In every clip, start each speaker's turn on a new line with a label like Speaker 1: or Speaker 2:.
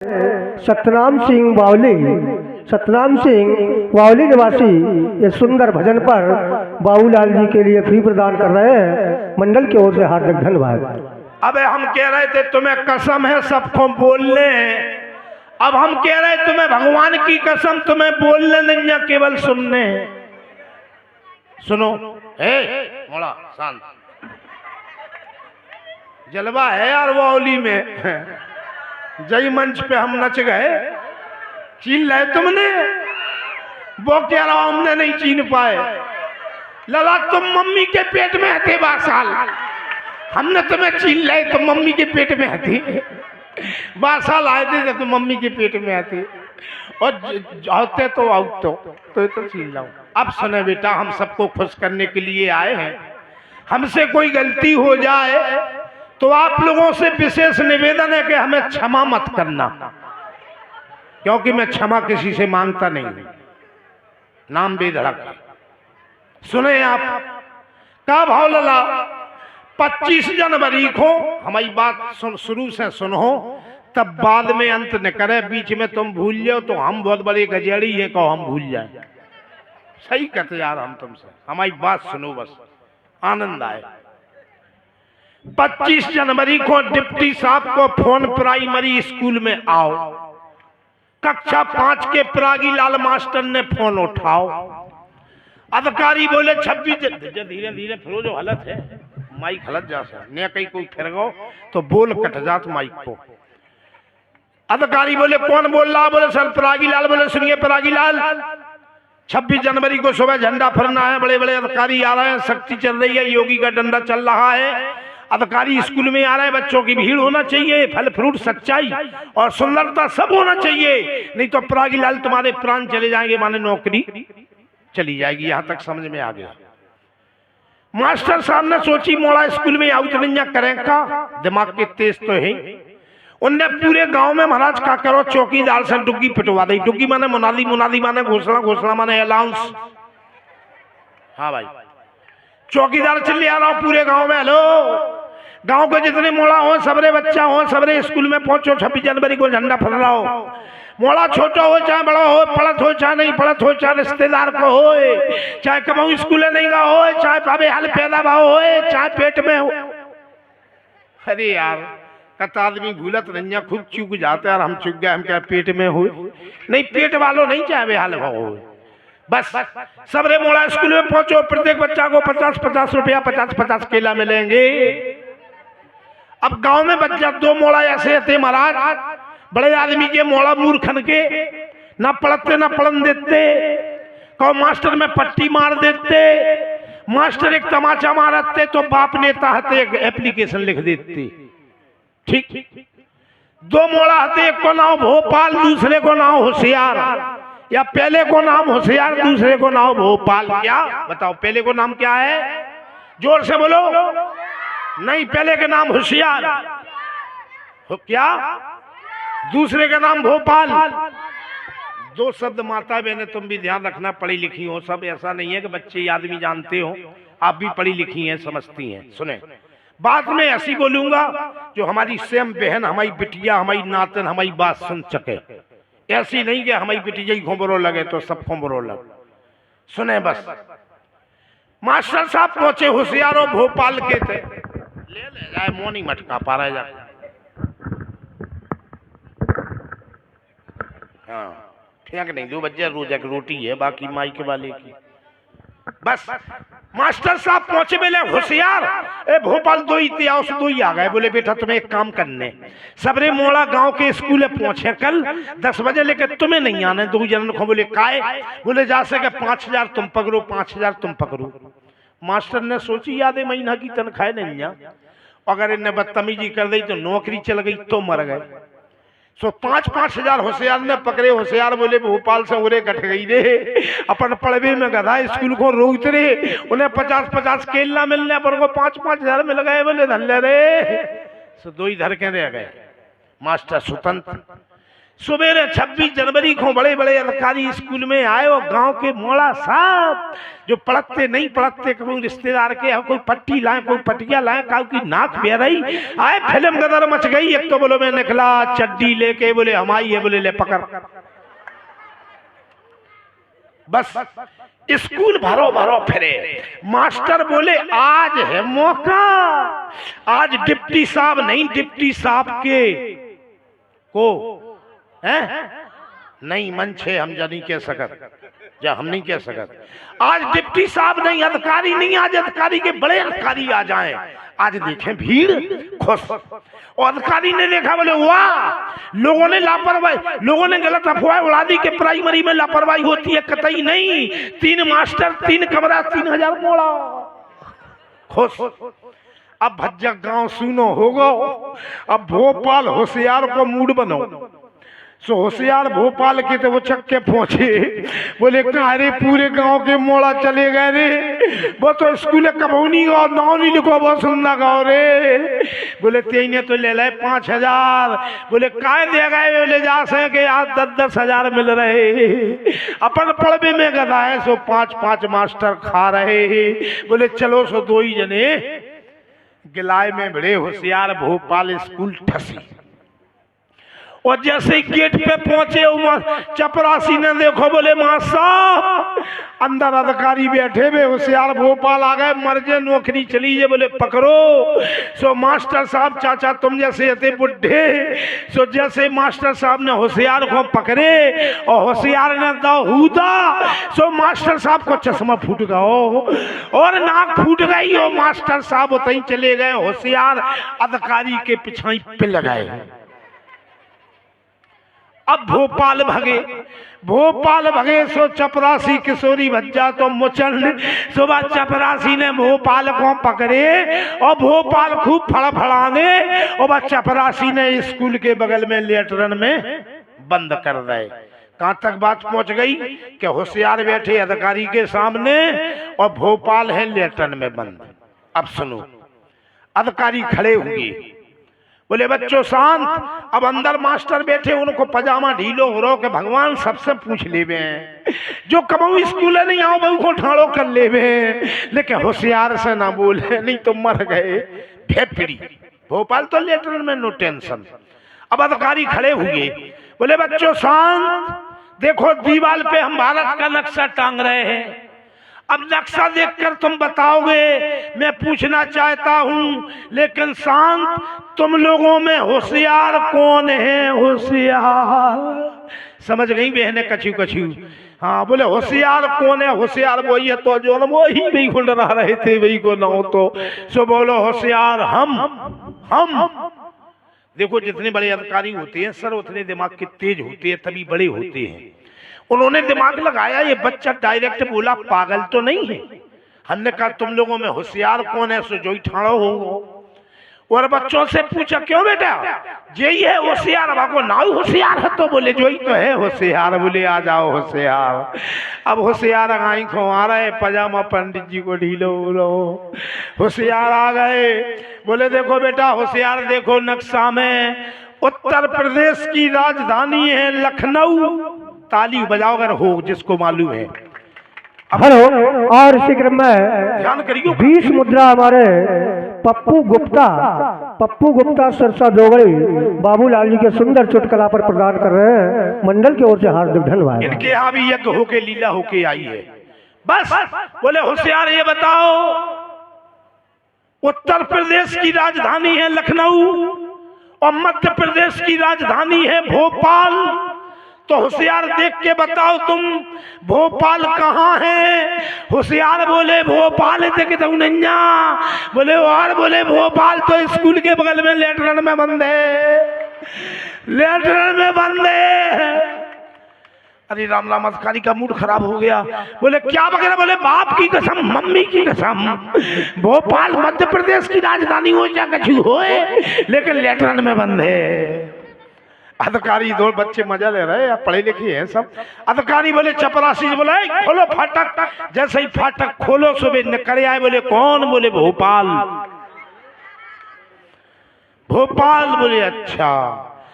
Speaker 1: सतनाम सिंह बावली निवासी ये सुंदर भजन पर बाबूलाल जी के लिए फ्री प्रदान कर रहे हैं। मंडल की ओर से हार्दिक धन्यवाद।
Speaker 2: अबे हम कह रहे थे तुम्हें कसम है सबको बोलने, अब हम कह रहे तुम्हें भगवान की कसम तुम्हें बोलने नहीं है केवल सुनने। सुनो मोड़ा शांत, जलवा है यार बावली में। जय मंच पे हम नच गए, छीन ले तुमने, वो कह रहा हमने नहीं छीन पाए। लला तुम मम्मी के पेट में थे 12 साल, हमने तुम्हें छीन ले, तुम मम्मी के पेट में थी 12 साल आए थे जब तुम मम्मी के पेट में आते, और होते तो आउट तो छीन लाओ। अब सुने बेटा, हम सबको खुश करने के लिए आए हैं। हमसे कोई गलती हो जाए तो आप लोगों से विशेष निवेदन है कि हमें क्षमा मत करना, क्योंकि मैं क्षमा किसी से मांगता नहीं हूं। नाम बेधड़क सुने आप का भाव लला। 25 जनवरी को हमारी बात शुरू से सुनो, तब बाद में अंत न करे। बीच में तुम भूल जाओ तो हम बहुत बड़े गजेड़ी हैं, कहो हम भूल जाए। सही कहते यार हम तुमसे, हमारी बात सुनो बस, आनंद आए। 25 जनवरी को डिप्टी साहब को फोन प्राइमरी स्कूल में आओ, कक्षा 5 के प्रागी लाल मास्टर ने फोन उठाओ। अधिकारी बोले 26 धीरे धीरे फिर जो हालत है माइक हलत जा ने कहीं कोई फिर गो तो बोल कट जात माइक को। अधिकारी बोले कौन बोल रहा? बोले सर प्रागी लाल। बोले सुनिए प्रागी लाल, 26 जनवरी को सुबह झंडा फहराना है, बड़े बड़े अधिकारी आ रहे हैं, सख्ती चल रही है, योगी का डंडा चल रहा है, अधिकारी स्कूल में आ रहे हैं, बच्चों की भीड़ होना चाहिए, फल फ्रूट सच्चाई और सुंदरता सब होना चाहिए, नहीं तो प्रागी लाल तुम्हारे प्राण चले जाएंगे, माने नौकरी चली जाएगी। यहां तक समझ में आ गया। मास्टर साहब ने सोची मोड़ा स्कूल में आउट नहीं करें का, दिमाग के तेज तो है। उनने पूरे गांव में महाराज का करो चौकीदार से डुग्गी पिटवा दी। डुग्गी माने मुनादी, मुनादी माने घोषणा, घोषणा माने अलाउंस। हाँ भाई, चौकीदार चले आ रहा हूं पूरे गांव में, हेलो गांव के जितने मोड़ा हो, सबरे बच्चा हो, सबरे स्कूल में पहुंचो, 26 जनवरी को झंडा फहरा हो। मोड़ा छोटा हो चाहे बड़ा हो, पढ़त हो चाहे नहीं पढ़त हो, चाहे रिश्तेदार को हो, चाहे कमाऊ स्कूल नहीं का हो, चाहे पावे हाल पैदा भाव हो, चाहे पेट में हो। अरे यार कत आदमी भूलत नहीं, खूब चूक जाते यार, हम चुक गए, हम क्या पेट में हो नहीं, पेट वालों नहीं चाहे हाल भाव हो। बस सबरे मोड़ा स्कूल में पहुंचो, प्रत्येक बच्चा को 50-50 रुपया, 50-50 केला मिलेंगे। अब गांव में बच्चा 2 मोड़ा ऐसे थे महाराज, बड़े आदमी के मोड़ा मूर्खन के, ना पढ़ते ना पढ़न देते, कहो मास्टर में पट्टी मार देते, मास्टर एक तमाचा मारते तो बाप नेता हते एक एप्लीकेशन लिख देते। ठीक 2 मोड़ा हते, एक को नाम भोपाल, दूसरे को नाम होशियार, या पहले को नाम होशियार, दूसरे को नाम भोपाल। क्या बताओ पहले को नाम क्या है? जोर से बोलो। नहीं, पहले का नाम होशियार, क्या? दूसरे का नाम भोपाल। 2 शब्द माता बहने तुम भी ध्यान रखना, पढ़ी लिखी हो सब, ऐसा नहीं है कि बच्चे आदमी जानते हो, आप भी पढ़ी लिखी हैं, समझती हैं। सुने बात में ऐसी बोलूंगा जो हमारी सेम बहन, हमारी बिटिया, हमारी नातन हमारी बात सुन सके, ऐसी नहीं कि हमारी बिटिया ही खोबरो लगे तो सब खोबरो लगे। सुने बस, मास्टर साहब पहुंचे, होशियारों भोपाल के थे। ले जाए मोनी मटका पा रहा है, हाँ फेंक नहीं, 2 बजे रोज एक रोटी है, बाकी माइक वाले की। बस मास्टर साहब पहुंचे, बोले होशियार ए भोपाल 2 ही थे, उस 2 ही आ गए। बोले बेटा तुम्हें एक काम करने, सबरे मोड़ा गांव के स्कूल पहुंचे कल 10 बजे, लेकर तुम्हें नहीं आने 2 जन को। बोले काय? बोले जा सके 5000 तुम पकड़ो, 5000 तुम पकड़ो। मास्टर ने सोची आधे महीना की तनख्वाह नहीं है, अगर इन्हें बदतमीजी कर दी तो नौकरी चल गई तो मर गए। सो 5-5 हजार होशियार ने पकड़े। होशियार बोले भोपाल से उरे कट गई रे, अपन पढ़वे में गधा स्कूल को रोकते रे, उन्हें 50-50 केला मिलने पर को 5-5 हजार मिल गए। बोले धल्ले रे, सो 2 ही धरके रह गए। मास्टर स्वतंत्र सवेरे 26 जनवरी को बड़े बड़े अधिकारी स्कूल में आए और गांव के मोड़ा साहब जो पढ़ते नहीं पढ़ते, कोई रिश्तेदार के कोई पट्टी लाए, कोई पटिया लाए, काऊ की नाक बह रही आए, फिल्म गदर मच गई। एक तो बोलो मैं निकला चड्डी लेके, बोले हमारी है, बोले ले पकड़। बस स्कूल भरो भरो फिरे। मास्टर बोले आज है मौका, आज डिप्टी साहब नहीं, डिप्टी साहब के को है नहीं मंच है, हम जा नहीं कह सकत, जा हम नहीं कह सकत। आज डिप्टी साहब नहीं, अधिकारी नहीं, आज अधिकारी के बड़े अधिकारी आ जाएं। आज देखें भीड़ खुश, और अधिकारी ने देखा बोले वाह, लोगों ने लापरवाही, लोगों ने गलत अफवाह उड़ा दी कि प्राइमरी में लापरवाही होती है, कतई नहीं। 3 मास्टर 3 कमरा 3000 मोड़ा, खुश। अब भज्जा गांव सुनो होगा, अब भोपाल होशियार को मूड बनो। सो होशियार भोपाल के तो वो चक्के पहुंचे, बोले अरे पूरे गांव के मोड़ा चले गए रे, वो तो स्कूल कबौनी और नाव नहीं लिखो, बहुत सुंदर गाँव रे। बोले तेने तो ले लाए 5000, बोले काय दे गए, बोले जा सके आज 10-10 हजार मिल रहे, अपन पड़बे में गदा है, सो 5-5 मास्टर खा रहे। बोले चलो सो 2 ही जने गिलाय में बड़े होशियार भोपाल स्कूल ठसी। और जैसे ही गेट पे पहुंचे चपरासी ने देखो, बोले मास्टर अंदर अधिकारी बैठे हुए, होशियार भोपाल आ गए, मर्जे नौकरी चली है, बोले पकड़ो। सो मास्टर साहब चाचा तुम जैसे थे बुढ़े, सो जैसे मास्टर साहब ने होशियार को पकड़े और होशियार ने दो हूदा, सो मास्टर साहब को चश्मा फूट गया और नाक फूट गई, और मास्टर साहब उतई चले गए, होशियार अधिकारी के पिछाई पिल गए। अब भोपाल भगे, सो चपरासी किशोरी भज्जा तो मुचंड। सुबह चपरासी ने भोपाल को पकड़े और भोपाल खूब फड़फड़ाने, और वह चपरासी ने स्कूल के बगल में लेटरन में बंद कर दे। कहां तक बात पहुंच गई कि होशियार बैठे अधिकारी के सामने और भोपाल है लेटरन में बंद। अब सुनो, अधिकारी खड़े हुए, बोले बच्चों शांत। अब अंदर मास्टर बैठे, उनको पजामा ढीलो हो रो के भगवान सबसे पूछ लेवे, जो कमाऊ स्कूल नहीं आओ बहू को ठाड़ो कर लेवे, लेकिन होशियार से ना बोले नहीं तो मर गए फेफड़ी। भोपाल तो लेटर में नो टेंशन। अब अधिकारी खड़े हुए, बोले बच्चों शांत, देखो दीवार पे हम भारत का नक्शा टांग रहे हैं, अब नक्शा देखकर तुम बताओगे, मैं पूछना चाहता हूं, लेकिन शांत, तुम लोगों में होशियार कौन है? होशियार समझ गई बहने कछू कछू? हाँ, बोले होशियार कौन है? होशियार वही है तो जो वही भी गुंड रहे थे वही को ना तो सो बोलो होशियार हम। देखो जितने बड़े अधिकारी होते हैं सर उतने दिमाग के तेज होते हैं, तभी बड़े होते हैं। उन्होंने दिमाग लगाया, ये बच्चा डायरेक्ट बोला पागल तो नहीं है। हमने कहा तुम लोगों में होशियार कौन है? सो जो ही ठाड़ो हो। और बच्चों से पूछा क्यों बेटा यही है होशियार? बाको नाउ होशियार है तो बोले जो ही तो है होशियार। बोले आ जाओ होशियार। अब होशियार आई खो आ रहे, पजामा पंडित जी को ढीलो रहो। होशियार आ गए, बोले देखो बेटा होशियार, देखो नक्शा में उत्तर प्रदेश की राजधानी है लखनऊ। ताली बजाओ अगर हो जिसको मालूम है।
Speaker 1: हेलो। और इसी क्रम में
Speaker 2: ध्यान करियो
Speaker 1: 20 मुद्रा हमारे पप्पू गुप्ता सरसा दोगड़ी बाबूलाल जी के सुंदर चुटकला पर प्रदान कर रहे हैं। मंडल की ओर से हार्दिक धन्यवाद।
Speaker 2: इनके यहाँ भी यज्ञ होके लीला होके आई है। बस बोले होशियार ये बताओ उत्तर प्रदेश की राजधानी है लखनऊ और मध्य प्रदेश की राजधानी है भोपाल, तो होशियार देख के बताओ तुम भोपाल कहाँ है? होशियार बोले भोपाल देख दो नैया। बोले और बोले भोपाल तो स्कूल के बगल में लेटरन में बंद है, लेटरन में बंद है। अरे राम राम, अधिकारी का मूड खराब हो गया। बोले क्या वगैरह? बोले बाप की कसम मम्मी की कसम भोपाल मध्य प्रदेश की राजधानी हो या कुछ हो लेकिन लेटरन में बंद है। अधिकारी दो बच्चे मजा ले रहे हैं, पढ़े लिखे हैं सब। अधिकारी बोले चपरासी बोले खोलो फाटक। जैसे ही फाटक खोलो सुबह निकल आए। बोले कौन? बोले भोपाल। भोपाल बोले अच्छा।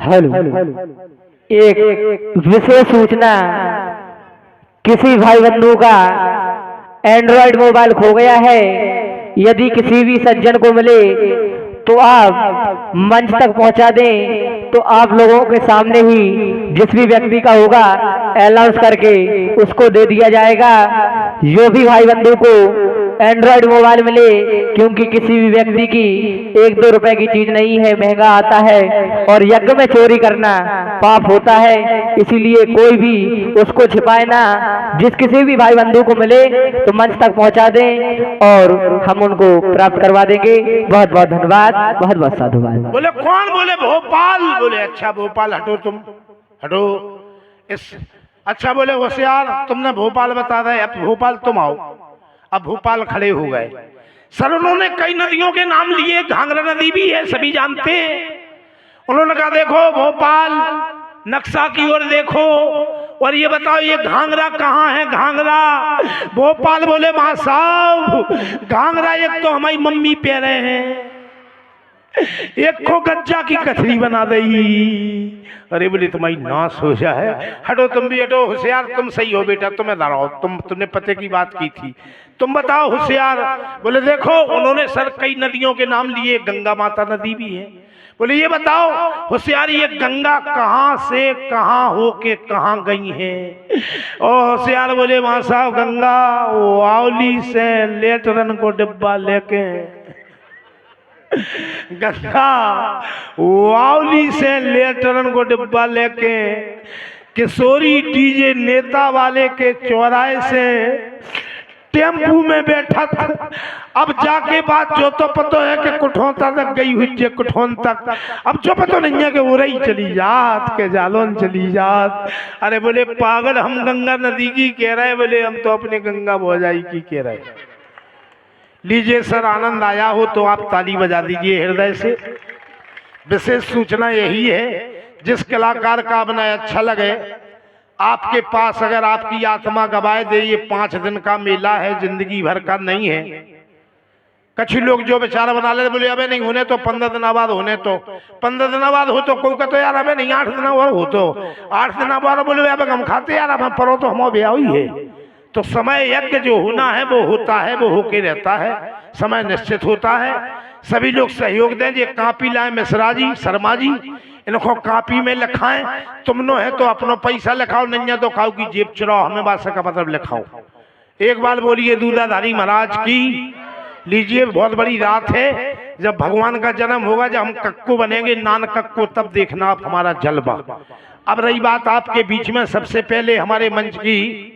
Speaker 1: हेलो।
Speaker 3: एक विशेष सूचना, किसी भाई बंधु का एंड्रॉयड मोबाइल खो गया है। यदि किसी भी सज्जन को मिले तो आप मंच तक पहुंचा दें, तो आप लोगों के सामने ही जिस भी व्यक्ति का होगा अनाउंस करके उसको दे दिया जाएगा। जो भी भाई बंधु को एंड्रॉयड मोबाइल मिले, क्योंकि किसी भी व्यक्ति की 1-2 रुपए की चीज नहीं है, महंगा आता है और यज्ञ में चोरी करना पाप होता है, इसीलिए कोई भी उसको छिपाए ना। जिस किसी भी भाई बंधु को मिले तो मंच तक पहुंचा दें और हम उनको प्राप्त करवा देंगे। बहुत बहुत धन्यवाद, बहुत बहुत साधुवाद।
Speaker 2: बोले कौन? बोले भोपाल। बोले अच्छा भोपाल, हटो तुम, हटो इस। अच्छा बोले होशियार, तुमने भोपाल बता रहे, अब भोपाल तुम आओ। अब भोपाल खड़े हो गए। सर उन्होंने कई नदियों के नाम लिए, घाघरा नदी भी है, सभी जानते हैं। उन्होंने कहा देखो भोपाल, नक्शा की ओर देखो और ये बताओ ये घाघरा कहाँ है? घाघरा भोपाल। बोले मां साहब घाघरा एक तो हमारी मम्मी पे रहे हैं, एक को गज्जा की कथरी बना दी। अरे बोले तुम्हारी नाश हो जाए। हटो तुम भी हटो। होशियार तुम सही हो बेटा, तुम्हें लड़ाओ, तुमने पते की बात की थी, तुम बताओ होशियार। बोले देखो उन्होंने सर कई नदियों के नाम लिए, गंगा माता नदी भी है। बोले ये बताओ होशियार ये गंगा कहाँ से कहाँ होके कहाँ गई है? और होशियार बोले मां साहब गंगा वावली से लेटरन को डिब्बा लेके, गंगा वावली से लेटरन को डिब्बा लेके किशोरी डीजे नेता वाले के चौराहे से टेम्पू में बैठा था। अब जाके बात जो तो पता है कि कुठोंता तक गई हुई है, कुठों तक। अब जो पता नहीं है कि वो रही चली जात के जालोन चली जात। अरे बोले पागल, हम गंगा नदी की कह रहे, बोले हम तो अपने गंगा भौजाई की कह रहे। लीजिए सर, आनंद आया हो तो आप ताली बजा दीजिए हृदय से। विशेष सूचना यही है, जिस कलाकार का बनाए अच्छा लगे, आपके पास अगर आपकी आत्मा गवाए दे, ये 5 दिन का मेला है, जिंदगी भर का नहीं है। कुछ लोग जो बेचारा बना ले, बोले अबे नहीं होने तो 15 दिन बाद होने तो 15 दिन बाद हो तो कोई का तो यार अबे नहीं 8 दिन बाद हो तो 8 दिन बाद बोले अब हम खाते यार, अब हम परो तो हम ब्याह ही है। तो समय यज्ञ जो होना है वो होता है, वो होके रहता है, समय निश्चित होता है। सभी लोग सहयोग दें। ये कापी लाए मिश्रा जी, शर्मा जी, इनको कापी में लिखाएं। तुमनो है तो अपनो पैसा लिखाओ, नहीं है तो खाओ की जेब चुराओ, हमें बात का मतलब लिखाओ। एक बार बोलिए दूधाधारी महाराज की। लीजिए, बहुत बड़ी रात है, जब भगवान का जन्म होगा, जब हम कक्को बनेंगे, नान कक्को, तब देखना आप हमारा जलवा। अब रही बात आपके बीच में, सबसे पहले हमारे मंच की